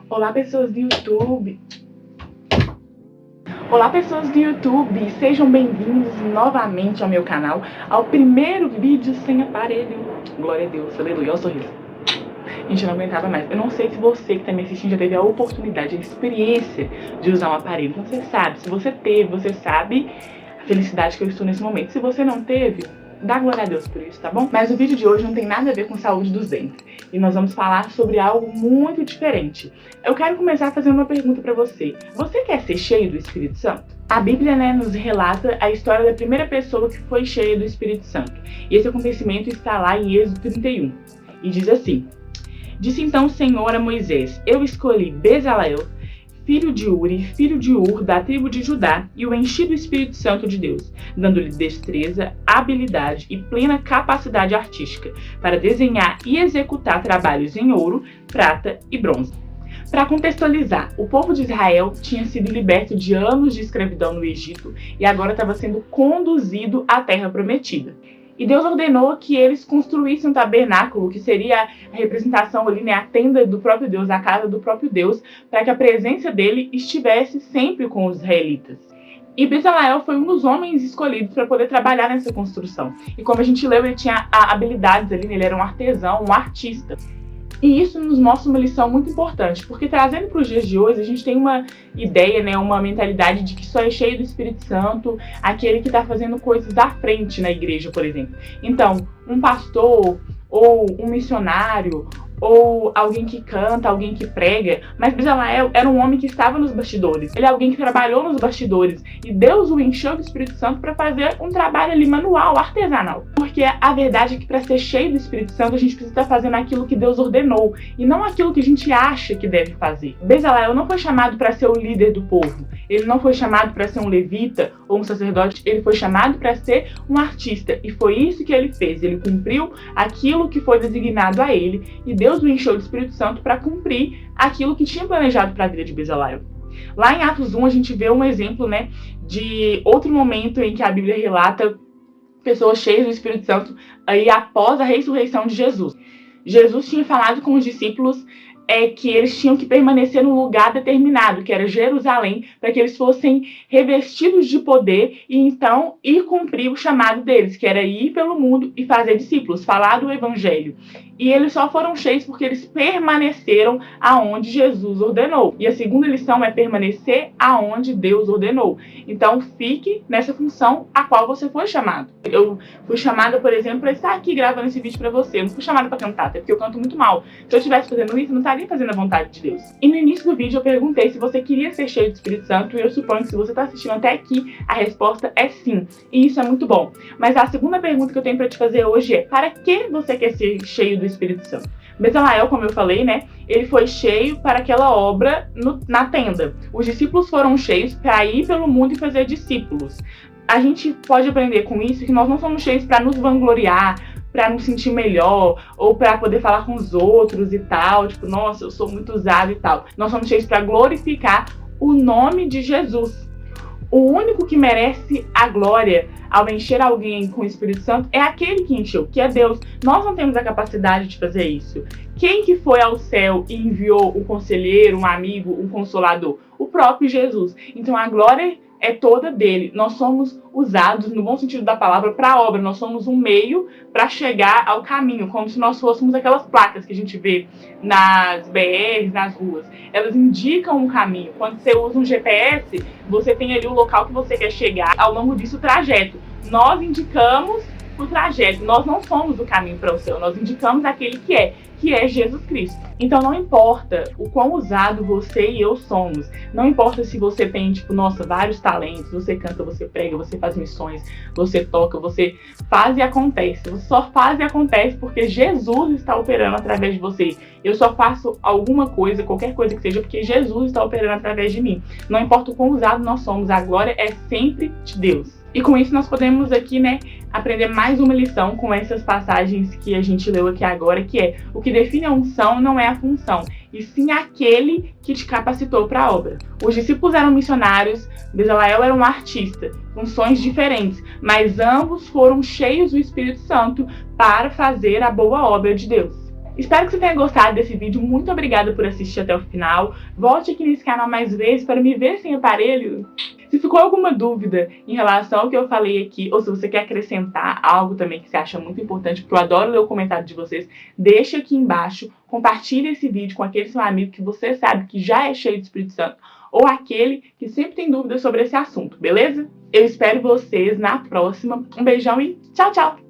Olá, pessoas do YouTube. Olá, pessoas do YouTube, sejam bem-vindos novamente ao meu canal, ao primeiro vídeo sem aparelho. Glória a Deus, aleluia, olha o sorriso. Gente, eu não aguentava mais. Eu não sei se você que está me assistindo já teve a oportunidade, a experiência de usar um aparelho. Então você sabe, se você teve, você sabe a felicidade que eu estou nesse momento. Se você não teve, dá glória a Deus por isso, tá bom? Mas o vídeo de hoje não tem nada a ver com saúde dos dentes. E nós vamos falar sobre algo muito diferente. Eu quero começar fazendo uma pergunta pra você. Você quer ser cheio do Espírito Santo? A Bíblia, nos relata a história da primeira pessoa que foi cheia do Espírito Santo. E esse acontecimento está lá em Êxodo 31. E diz assim: Disse então o Senhor a Moisés: Eu escolhi Bezaleel, filho de Uri, filho de Ur, da tribo de Judá, e o enchi do Espírito Santo de Deus, dando-lhe destreza, habilidade e plena capacidade artística, para desenhar e executar trabalhos em ouro, prata e bronze. Para contextualizar, o povo de Israel tinha sido liberto de anos de escravidão no Egito e agora estava sendo conduzido à Terra Prometida. E Deus ordenou que eles construíssem um tabernáculo, que seria a representação ali, a tenda do próprio Deus, a casa do próprio Deus, para que a presença dele estivesse sempre com os israelitas. E Bezaleel foi um dos homens escolhidos para poder trabalhar nessa construção. E como a gente leu, ele tinha habilidades ali, ele era um artesão, um artista. E isso nos mostra uma lição muito importante, porque trazendo para os dias de hoje, a gente tem uma ideia, uma mentalidade de que só é cheio do Espírito Santo aquele que está fazendo coisas à frente na igreja, por exemplo. Então, um pastor ou um missionário ou alguém que canta, alguém que prega, mas Bezaleel era um homem que estava nos bastidores. Ele é alguém que trabalhou nos bastidores e Deus o encheu do Espírito Santo para fazer um trabalho ali manual, artesanal. Porque a verdade é que para ser cheio do Espírito Santo a gente precisa estar fazendo aquilo que Deus ordenou e não aquilo que a gente acha que deve fazer. Bezaleel não foi chamado para ser o líder do povo. Ele não foi chamado para ser um levita ou um sacerdote. Ele foi chamado para ser um artista e foi isso que ele fez. Ele cumpriu aquilo que foi designado a ele e Deus o encheu do Espírito Santo para cumprir aquilo que tinha planejado para a vida de Bezaleel. Lá em Atos 1 a gente vê um exemplo, de outro momento em que a Bíblia relata pessoas cheias do Espírito Santo aí após a ressurreição de Jesus. Jesus tinha falado com os discípulos que eles tinham que permanecer num lugar determinado, que era Jerusalém, para que eles fossem revestidos de poder e então ir cumprir o chamado deles, que era ir pelo mundo e fazer discípulos, falar do Evangelho. E eles só foram cheios porque eles permaneceram aonde Jesus ordenou. E a segunda lição é permanecer aonde Deus ordenou. Então fique nessa função a qual você foi chamado. Eu fui chamada, por exemplo, para estar aqui gravando esse vídeo para você. Eu não fui chamada para cantar, até porque eu canto muito mal. Se eu estivesse fazendo isso, eu não estaria fazendo a vontade de Deus. E no início do vídeo eu perguntei se você queria ser cheio do Espírito Santo, e eu suponho que se você está assistindo até aqui, a resposta é sim. E isso é muito bom. Mas a segunda pergunta que eu tenho para te fazer hoje é: para que você quer ser cheio do Espírito Santo? Bezaleel, como eu falei, ele foi cheio para aquela obra na tenda. Os discípulos foram cheios para ir pelo mundo e fazer discípulos. A gente pode aprender com isso que nós não somos cheios para nos vangloriar, para nos sentir melhor, ou para poder falar com os outros e tal, tipo, nossa, eu sou muito usado e tal. Nós somos cheios para glorificar o nome de Jesus. O único que merece a glória ao encher alguém com o Espírito Santo é aquele que encheu, que é Deus. Nós não temos a capacidade de fazer isso. Quem que foi ao céu e enviou um conselheiro, um amigo, um consolador? O próprio Jesus. Então a glória é toda dele. Nós somos usados, no bom sentido da palavra, para a obra. Nós somos um meio para chegar ao caminho, como se nós fôssemos aquelas placas que a gente vê nas BRs, nas ruas. Elas indicam um caminho. Quando você usa um GPS, você tem ali o local que você quer chegar, ao longo disso o trajeto. Nós indicamos o trajeto. Nós não somos o caminho para o céu, nós indicamos aquele que é Jesus Cristo. Então não importa o quão usado você e eu somos, não importa se você tem, vários talentos, você canta, você prega, você faz missões, você toca, você faz e acontece. Você só faz e acontece porque Jesus está operando através de você. Eu só faço alguma coisa, qualquer coisa que seja, porque Jesus está operando através de mim. Não importa o quão usado nós somos, a glória é sempre de Deus. E com isso nós podemos aqui, aprender mais uma lição com essas passagens que a gente leu aqui agora, que é: o que define a unção não é a função, e sim aquele que te capacitou para a obra. Os discípulos eram missionários, Bezaleel era um artista, funções diferentes, mas ambos foram cheios do Espírito Santo para fazer a boa obra de Deus. Espero que você tenha gostado desse vídeo. Muito obrigada por assistir até o final. Volte aqui nesse canal mais vezes para me ver sem aparelho. Se ficou alguma dúvida em relação ao que eu falei aqui, ou se você quer acrescentar algo também que você acha muito importante, porque eu adoro ler o comentário de vocês, deixa aqui embaixo, compartilhe esse vídeo com aquele seu amigo que você sabe que já é cheio do Espírito Santo, ou aquele que sempre tem dúvidas sobre esse assunto, beleza? Eu espero vocês na próxima. Um beijão e tchau, tchau!